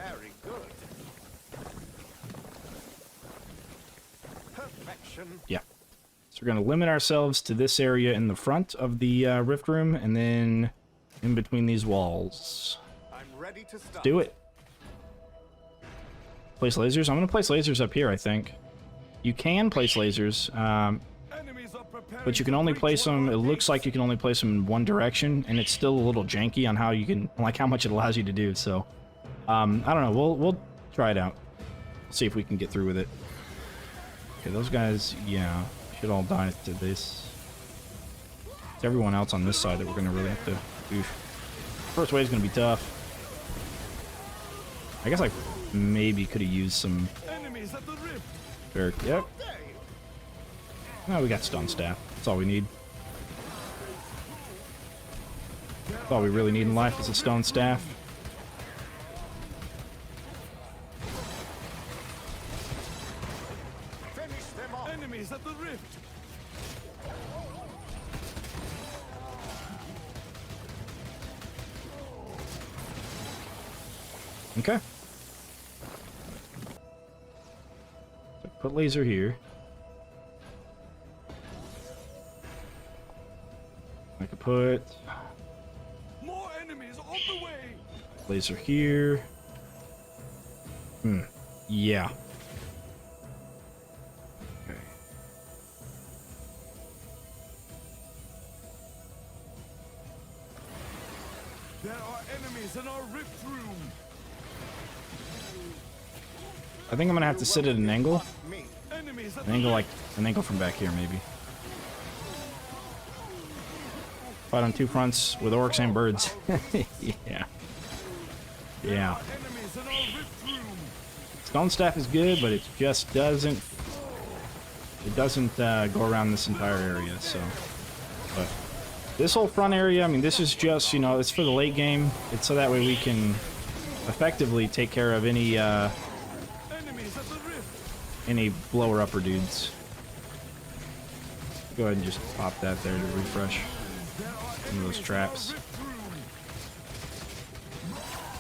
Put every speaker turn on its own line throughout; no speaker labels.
Very good. Perfection.
Yeah. So we're going to limit ourselves to this area in the front of the rift room, and then in between these walls.
I'm ready to start.
Do it. Place lasers? I'm going to place lasers up here, I think. You can place lasers, but you can only place them, it looks like you can only place them in one direction, and it's still a little janky on how you can, like how much it allows you to do, so. I don't know, we'll try it out. See if we can get through with it. Okay, those guys, yeah, should all die to this. It's everyone else on this side that we're going to really have to do. First wave is going to be tough. I guess I maybe could have used some... Yep. No, we got stone staff. That's all we need. That's all we really need in life is a stone staff.
Finish them off. Enemies at the rift.
Okay. So put laser here. I could put
More enemies on the way.
laser here. Yeah. Okay.
There are enemies in our rift room.
I think I'm gonna have to sit at an angle.
Enemies at
An angle like an angle from back here, maybe. Fight on two fronts with orcs and birds. Yeah. Yeah.
enemies in our rift room.
Stone staff is good, but it just doesn't. It doesn't go around this entire area. So, but this whole front area, I mean, this is just, you know, it's for the late game. It's so that way we can effectively take care of any blower upper dudes. Go ahead and just pop that there to refresh some of those traps.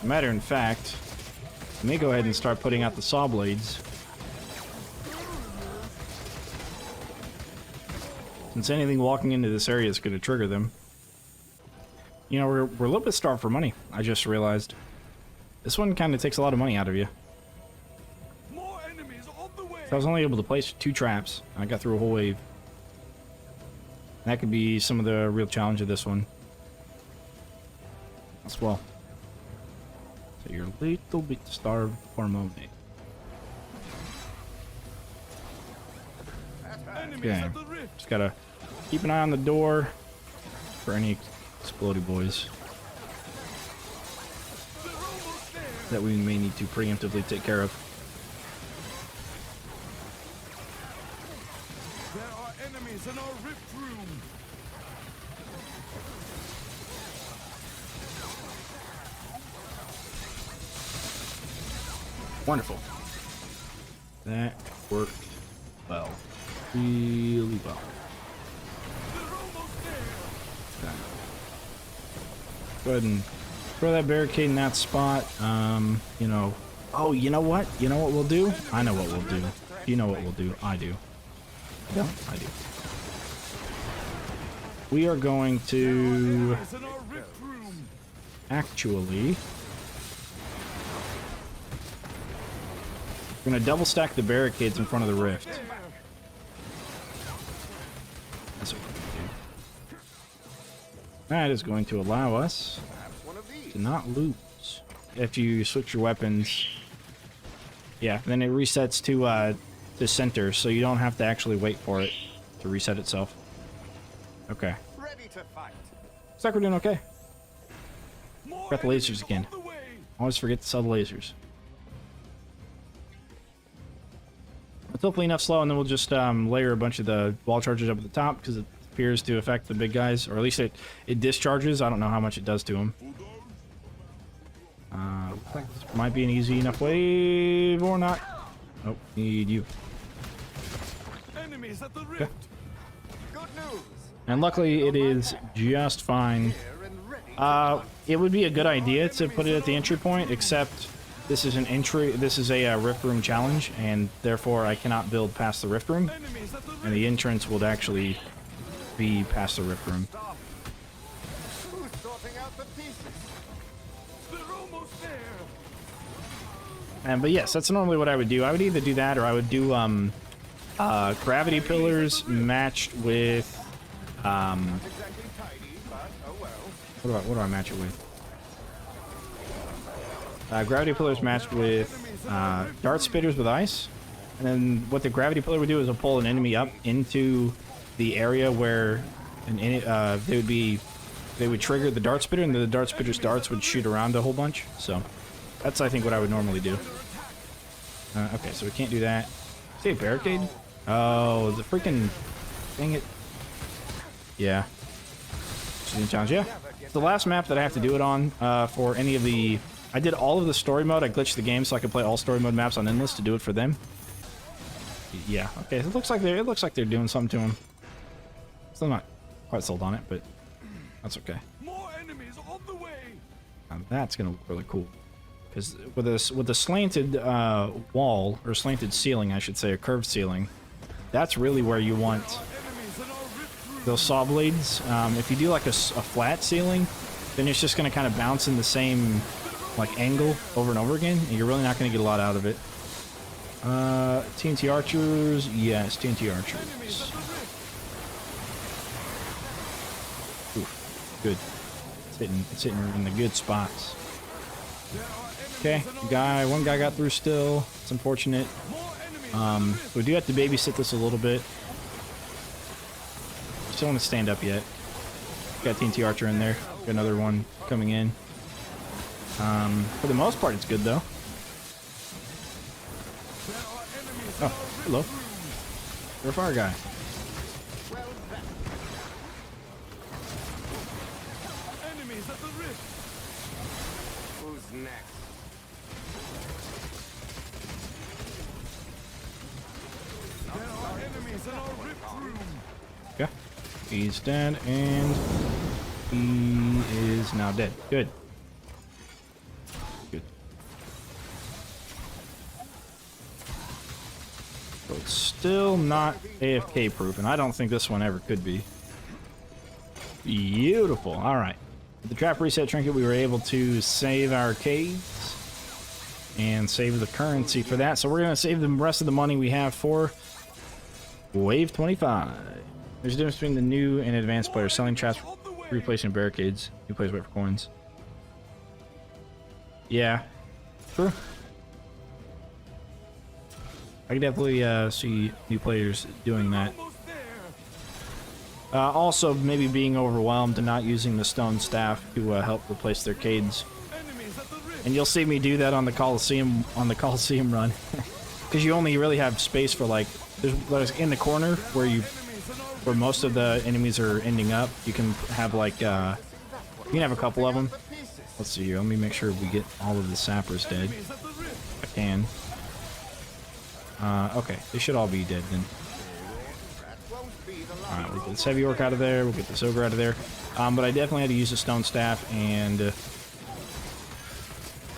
Matter in fact, let me go ahead and start putting out the saw blades. Since anything walking into this area is going to trigger them. You know, we're a little bit starved for money, I just realized. This one kind of takes a lot of money out of you.
More enemies on the way.
So I was only able to place 2 traps. I got through a whole wave. That could be some of the real challenge of this one. As well. So you're a little bit starved for money. Okay. Just gotta keep an eye on the door for any explodey boys that we may need to preemptively take care of.
There are enemies in our rift room.
Wonderful. That worked well. Really well. Okay. Go ahead and throw that barricade in that spot. You know. Oh, you know what? You know what we'll do? I know what we'll do. You know what we'll do. I do. Yeah, I do. We are going to actually. We're going to double stack the barricades in front of the rift. That's what we're going to do. That is going to allow us to not lose. If you switch your weapons, yeah, then it resets to center, so you don't have to actually wait for it to reset itself. Okay.
Ready to fight.
Looks like we're doing okay. Got the lasers again. Always forget to sell the lasers. It's hopefully enough slow, and then we'll just layer a bunch of the wall charges up at the top because it appears to affect the big guys, or at least it discharges. I don't know how much it does to them. Looks like this might be an easy enough wave or not. Nope, need you.
Enemies at the rift.
Okay.
Good news.
And luckily, it is just fine. It would be a good idea to put it at the entry point, except this is an entry. This is a rift room challenge, and therefore I cannot build past the rift room,
Enemies at the
and the entrance would actually be past the rift room.
Stop. Who's sorting out the pieces? They're almost there.
But yes, that's normally what I would do. I would either do that, or I would do gravity pillars matched with
Exactly tidy, but oh well.
what do I match it with? Gravity pillars matched with dart spitters with ice, and then what the gravity pillar would do is it'll pull an enemy up into the area where they would trigger the dart spitter, and the dart spitter's darts would shoot around a whole bunch. So that's, I think, what I would normally do. Okay, so we can't do that. Say a barricade? Oh, the freaking... Dang it. Yeah. Challenge, yeah. It's the last map that I have to do it on for any of the... I did all of the story mode. I glitched the game so I could play all story mode maps on Endless to do it for them. Yeah, okay. It looks like they're doing something to him. Still not quite sold on it, but that's okay.
More enemies on the way.
Now that's gonna look really cool. Because with a slanted wall, or slanted ceiling, I should say, a curved ceiling, that's really where you want
Enemies in our rift room.
those saw blades. If you do like a flat ceiling, then it's just going to kind of bounce in the same like angle over and over again, and you're really not going to get a lot out of it. TNT archers, yes, TNT archers. Oof, good. It's hitting in the good spots. Okay, one guy got through still. It's unfortunate. We do have to babysit this a little bit. Still want to stand up yet. Got TNT Archer in there. Got another one coming in. For the most part, it's good though. Oh, hello. You're a fire guy.
Enemies at the rift.
Who's next?
There are enemies in our rift room.
Okay. He's dead, and he is now dead. Good. Good. So it's still not AFK proof, and I don't think this one ever could be. Beautiful. All right. With the trap reset trinket, we were able to save our caves and save the currency for that. So we're going to save the rest of the money we have for Wave 25. There's a difference between the new and advanced players. Selling traps, replacing barricades. New players wait for coins. Yeah. True. I can definitely see new players doing that. Also, maybe being overwhelmed and not using the stone staff to help replace their cades. And you'll see me do that on the Coliseum run, because you only really have space for like there's in the corner where most of the enemies are ending up. You can have like you can have a couple of them. Let's see here. Let me make sure we get all of the sappers dead. I can. Okay, they should all be dead then. Alright, we'll get this heavy orc out of there, we'll get this ogre out of there. But I definitely had to use the stone staff and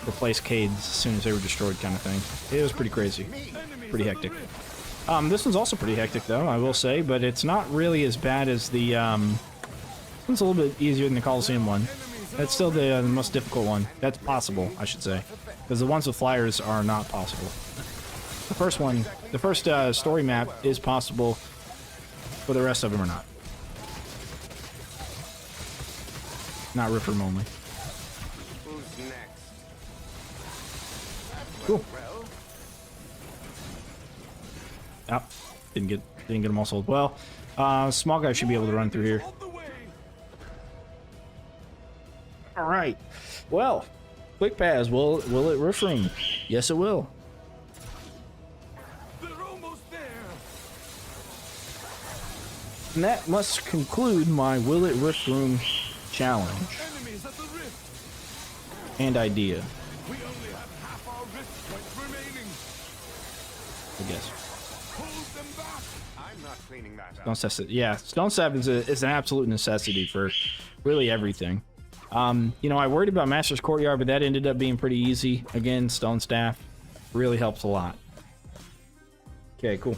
replace cades as soon as they were destroyed, kind of thing. It was pretty crazy. Pretty hectic. This one's also pretty hectic though, I will say, but it's not really as bad as the this one's a little bit easier than the Coliseum one. That's still the most difficult one. That's possible, I should say. Because the ones with flyers are not possible. The first one, the first story map is possible, but the rest of them are not. Not Rift Room only.
Who's next?
Cool. Oh, didn't get them all sold. Well, small guy should be able to run through here. All right. Well, quick pass. Will it Rift Room? Yes, it will. And that must conclude my Will It Rift Room challenge and idea.
We only have half our rift points remaining.
I guess.
Hold them back.
I'm not cleaning that up.
Stone staff, yeah, stone staff is an absolute necessity for really everything. You know, I worried about Master's Courtyard, but that ended up being pretty easy. Again, Stone Staff really helps a lot. Okay, cool.